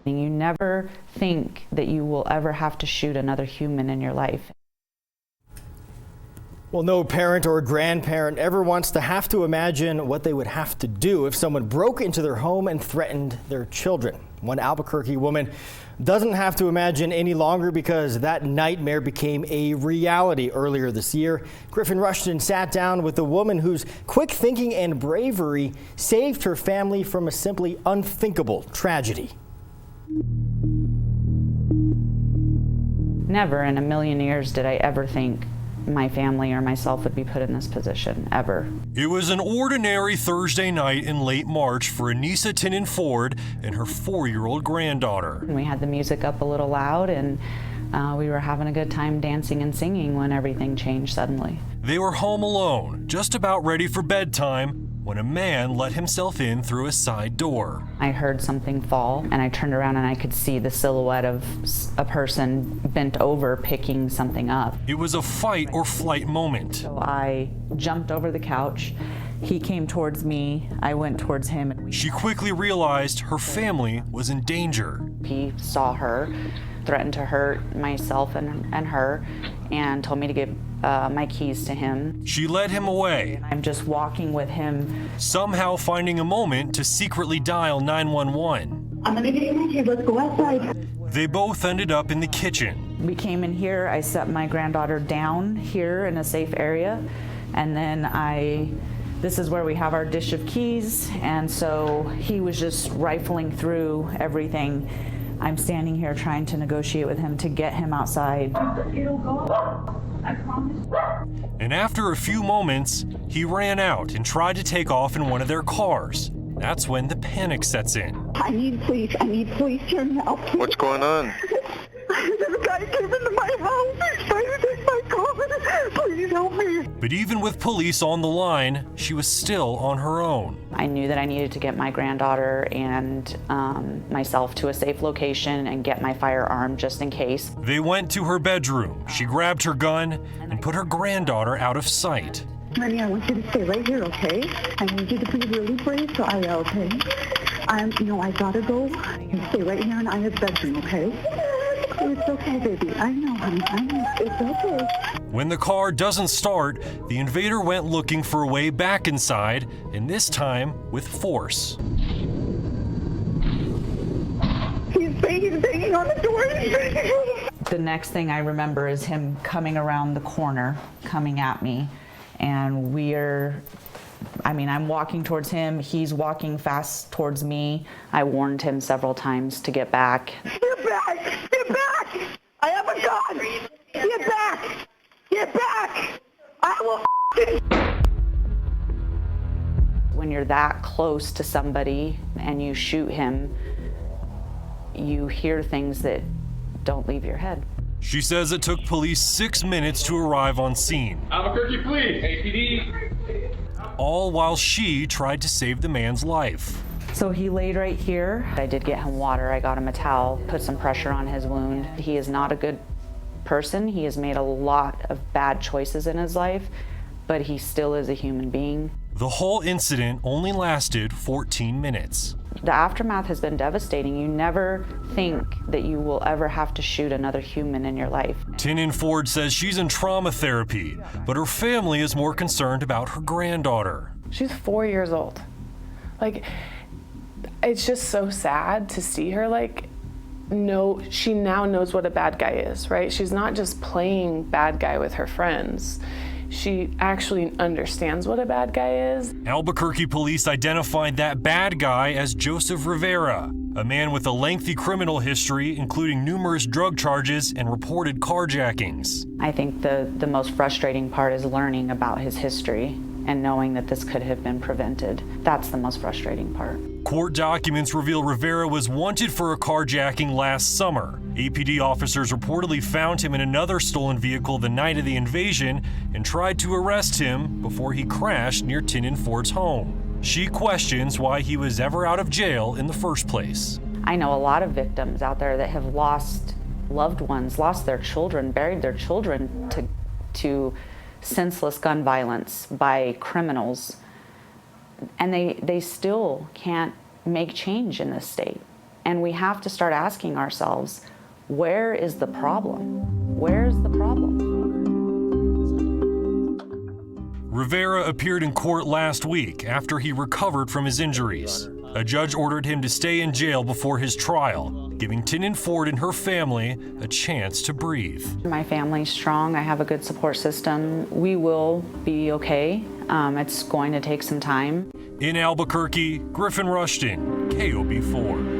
You never think that you will ever have to shoot another human in your life. Well, no parent or grandparent ever wants to have to imagine what they would have to do if someone broke into their home and threatened their children. One Albuquerque woman doesn't have to imagine any longer because that nightmare became a reality earlier this year. Griffin Rushton sat down with a woman whose quick thinking and bravery saved her family from a simply unthinkable tragedy. Never in a million years did I ever think my family or myself would be put in this position, ever. It was an ordinary Thursday night in late March for Anissa Tinnen Ford and her 4-year-old granddaughter. And we had the music up a little loud, and we were having a good time dancing and singing when everything changed suddenly. They were home alone, just about ready for bedtime, when a man let himself in through a side door. I heard something fall, and I turned around and I could see the silhouette of a person bent over picking something up. It was a fight or flight moment. So I jumped over the couch. He came towards me. I went towards him. She quickly realized her family was in danger. He saw her, threatened to hurt myself and her, and told me to give my keys to him. She led him away. I'm just walking with him. Somehow finding a moment to secretly dial 911. I'm gonna get you. Let's go outside. They both ended up in the kitchen. We came in here. I set my granddaughter down here in a safe area, and then this is where we have our dish of keys, and so he was just rifling through everything. I'm standing here trying to negotiate with him to get him outside. It'll go. I promise. And after a few moments, he ran out and tried to take off in one of their cars. That's when the panic sets in. I need police. I need police here now. What's going on? There's a guy came into my house. He's trying to take my car. Please help me. But even with police on the line, she was still on her own. I knew that I needed to get my granddaughter and myself to a safe location and get my firearm just in case. They went to her bedroom. She grabbed her gun and put her granddaughter out of sight. Honey, I want you to stay right here, okay? I need you to be really brave, so I will, okay? I gotta go. You stay right here in Aya's bedroom, okay? It's okay, baby. I know, honey. I know. It's okay. When the car doesn't start, the invader went looking for a way back inside, and this time with force. He's banging on the door. The next thing I remember is him coming around the corner, coming at me, and I'm walking towards him, he's walking fast towards me. I warned him several times to get back. Get back! Get back! I have a gun! Get back! Get back! I will When you're that close to somebody and you shoot him, you hear things that don't leave your head. She says it took police 6 minutes to arrive on scene. Albuquerque Police, APD. All while she tried to save the man's life. So he laid right here. I did get him water. I got him a towel, put some pressure on his wound. He is not a good person. He has made a lot of bad choices in his life, but he still is a human being. The whole incident only lasted 14 minutes. The aftermath has been devastating. You never think that you will ever have to shoot another human in your life. Tinnen Ford says she's in trauma therapy, but her family is more concerned about her granddaughter. She's 4 years old. It's just so sad to see her she now knows what a bad guy is, right? She's not just playing bad guy with her friends. She actually understands what a bad guy is. Albuquerque police identified that bad guy as Joseph Rivera, a man with a lengthy criminal history, including numerous drug charges and reported carjackings. I think the most frustrating part is learning about his history and knowing that this could have been prevented. That's the most frustrating part. Court documents reveal Rivera was wanted for a carjacking last summer. APD officers reportedly found him in another stolen vehicle the night of the invasion and tried to arrest him before he crashed near Tinnen Ford's home. She questions why he was ever out of jail in the first place. I know a lot of victims out there that have lost loved ones, lost their children, buried their children to senseless gun violence by criminals, and they still can't make change in this state. And we have to start asking ourselves, where is the problem? Where's the problem? Rivera appeared in court last week after he recovered from his injuries. A judge ordered him to stay in jail before his trial, giving Tynan Ford and her family a chance to breathe. My family's strong. I have a good support system. We will be okay. It's going to take some time. In Albuquerque, Griffin Rushton, KOB4.